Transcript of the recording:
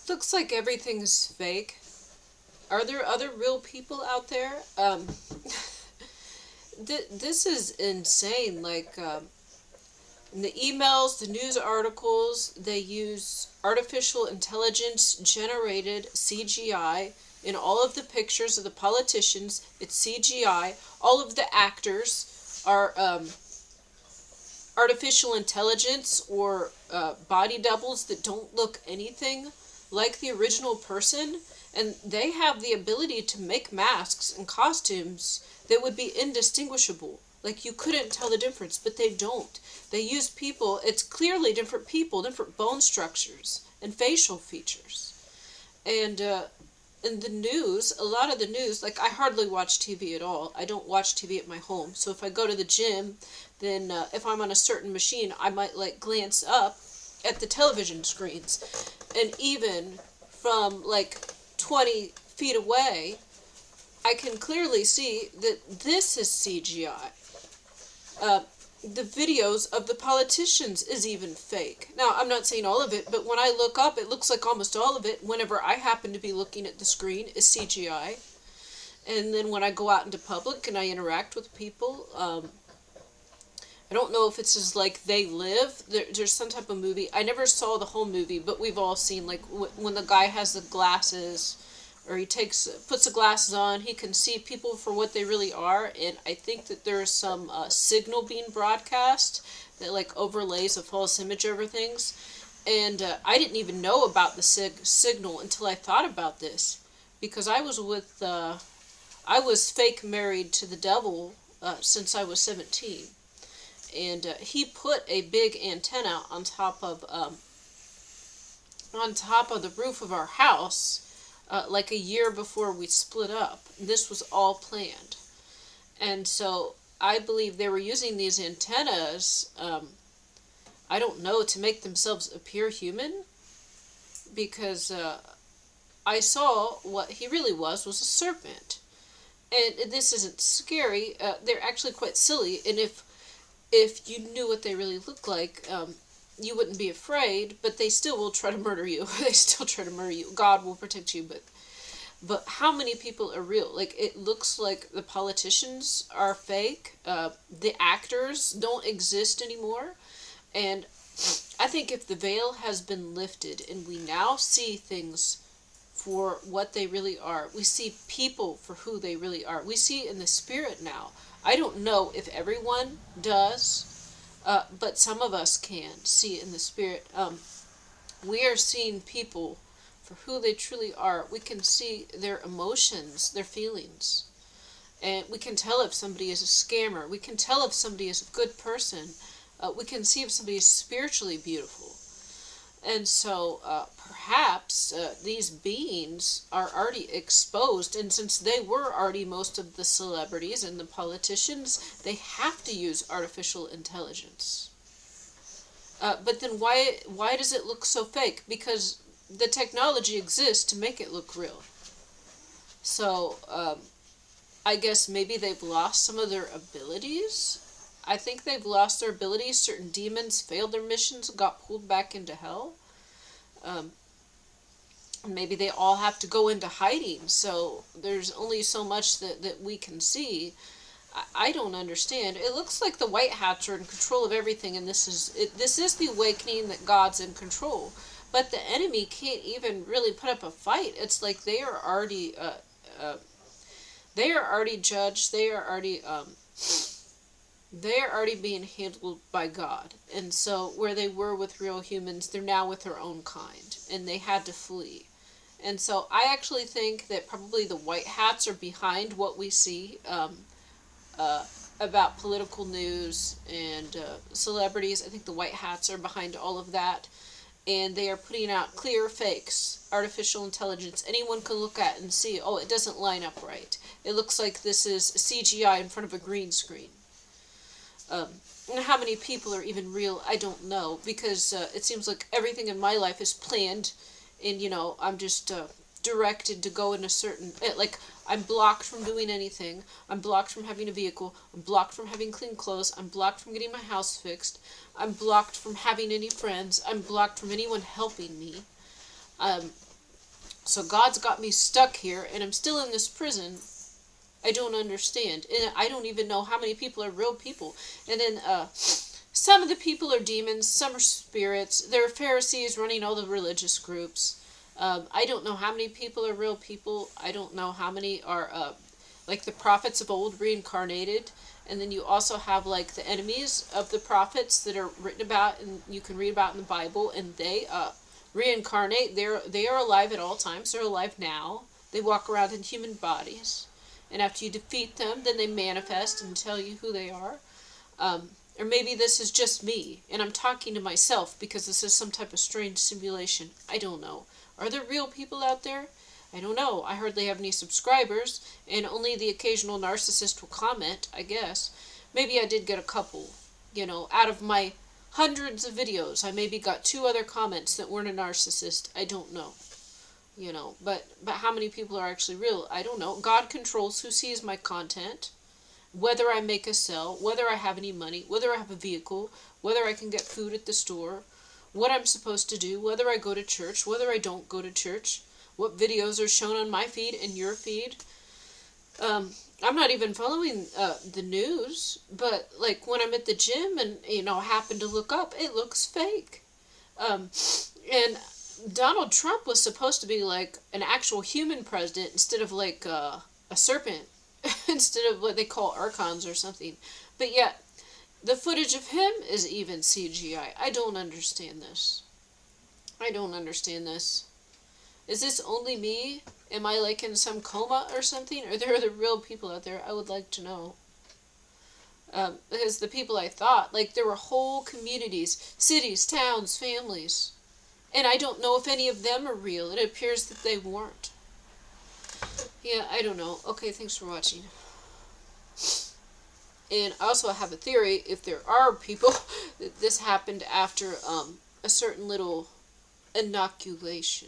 Looks like everything's fake. Are there other real people out there? This is insane. Like, in the emails, the news articles, they use artificial intelligence generated CGI in all of the pictures of the politicians. It's CGI. All of the actors are artificial intelligence or body doubles that don't look anything like the original person, and they have the ability to make masks and costumes that would be indistinguishable. Like, you couldn't tell the difference, but they don't. They use people, it's clearly different people, different bone structures and facial features. And in the news, a lot of the news, like, I hardly watch TV at all. I don't watch TV at my home. So if I go to the gym, then if I'm on a certain machine, I might like glance up at the television screens. And even from like 20 feet away, I can clearly see that this is CGI. The videos of the politicians is even fake. Now, I'm not saying all of it, but when I look up, it looks like almost all of it, whenever I happen to be looking at the screen, is CGI. And then when I go out into public and I interact with people, I don't know if it's just like They Live. There's some type of movie. I never saw the whole movie, but we've all seen, like, when the guy has the glasses, or he puts the glasses on, he can see people for what they really are. And I think that there's some signal being broadcast that like overlays a false image over things. And I didn't even know about the signal until I thought about this, because I was fake married to the devil since I was 17. And he put a big antenna on top of the roof of our house, like a year before we split up. This was all planned. And so I believe they were using these antennas, I don't know, to make themselves appear human, because I saw what he really was a serpent. And this isn't scary. They're actually quite silly. And if you knew what they really look like, you wouldn't be afraid, but they still will try to murder you. They still try to murder you. God will protect you, but how many people are real? Like, it looks like the politicians are fake. The actors don't exist anymore. And I think if the veil has been lifted and we now see things for what they really are, we see people for who they really are. We see in the spirit now. I don't know if everyone does, but some of us can see in the spirit. We are seeing people for who they truly are. We can see their emotions, their feelings. And we can tell if somebody is a scammer. We can tell if somebody is a good person. We can see if somebody is spiritually beautiful. And so perhaps these beings are already exposed, and since they were already most of the celebrities and the politicians, they have to use artificial intelligence. But then why does it look so fake? Because the technology exists to make it look real. So I guess maybe they've lost some of their abilities. I think they've lost their abilities. Certain demons failed their missions, got pulled back into hell. Maybe they all have to go into hiding, so there's only so much that we can see. I don't understand. It looks like the white hats are in control of everything, and this is the awakening that God's in control. But the enemy can't even really put up a fight. It's like they are already judged. They are already being handled by God. And so where they were with real humans, they're now with their own kind. And they had to flee. And so I actually think that probably the white hats are behind what we see about political news and celebrities. I think the white hats are behind all of that. And they are putting out clear fakes, artificial intelligence. Anyone can look at and see, oh, it doesn't line up right. It looks like this is CGI in front of a green screen. And how many people are even real, I don't know, because it seems like everything in my life is planned, and I'm just directed to go in a certain, like, I'm blocked from doing anything. I'm blocked from having a vehicle. I'm blocked from having clean clothes. I'm blocked from getting my house fixed. I'm blocked from having any friends. I'm blocked from anyone helping me. So God's got me stuck here, and I'm still in this prison. I don't understand. And I don't even know how many people are real people. And then some of the people are demons, some are spirits. There are Pharisees running all the religious groups. I don't know how many people are real people. I don't know how many are like the prophets of old reincarnated. And then you also have like the enemies of the prophets that are written about and you can read about in the Bible, and they reincarnate. They are alive at all times. They're alive now. They walk around in human bodies, and after you defeat them, then they manifest and tell you who they are. Or maybe this is just me, and I'm talking to myself because this is some type of strange simulation. I don't know. Are there real people out there? I don't know. I hardly have any subscribers, and only the occasional narcissist will comment, I guess. Maybe I did get a couple. Out of my hundreds of videos, I maybe got 2 other comments that weren't a narcissist. I don't know. But how many people are actually real? I don't know. God controls who sees my content, whether I make a sell, whether I have any money, whether I have a vehicle, whether I can get food at the store, what I'm supposed to do, whether I go to church, whether I don't go to church, what videos are shown on my feed and your feed. I'm not even following the news, but like when I'm at the gym and happen to look up, it looks fake. And Donald Trump was supposed to be like an actual human president instead of like a serpent, instead of what they call archons or something. But yet, the footage of him is even CGI. I don't understand this. I don't understand this. Is this only me? Am I like in some coma or something? Or there are the real people out there? I would like to know. Because the people I thought, like there were whole communities, cities, towns, families. And I don't know if any of them are real. It appears that they weren't. Yeah, I don't know. Okay, thanks for watching. And I also have a theory, if there are people, that this happened after a certain little inoculation.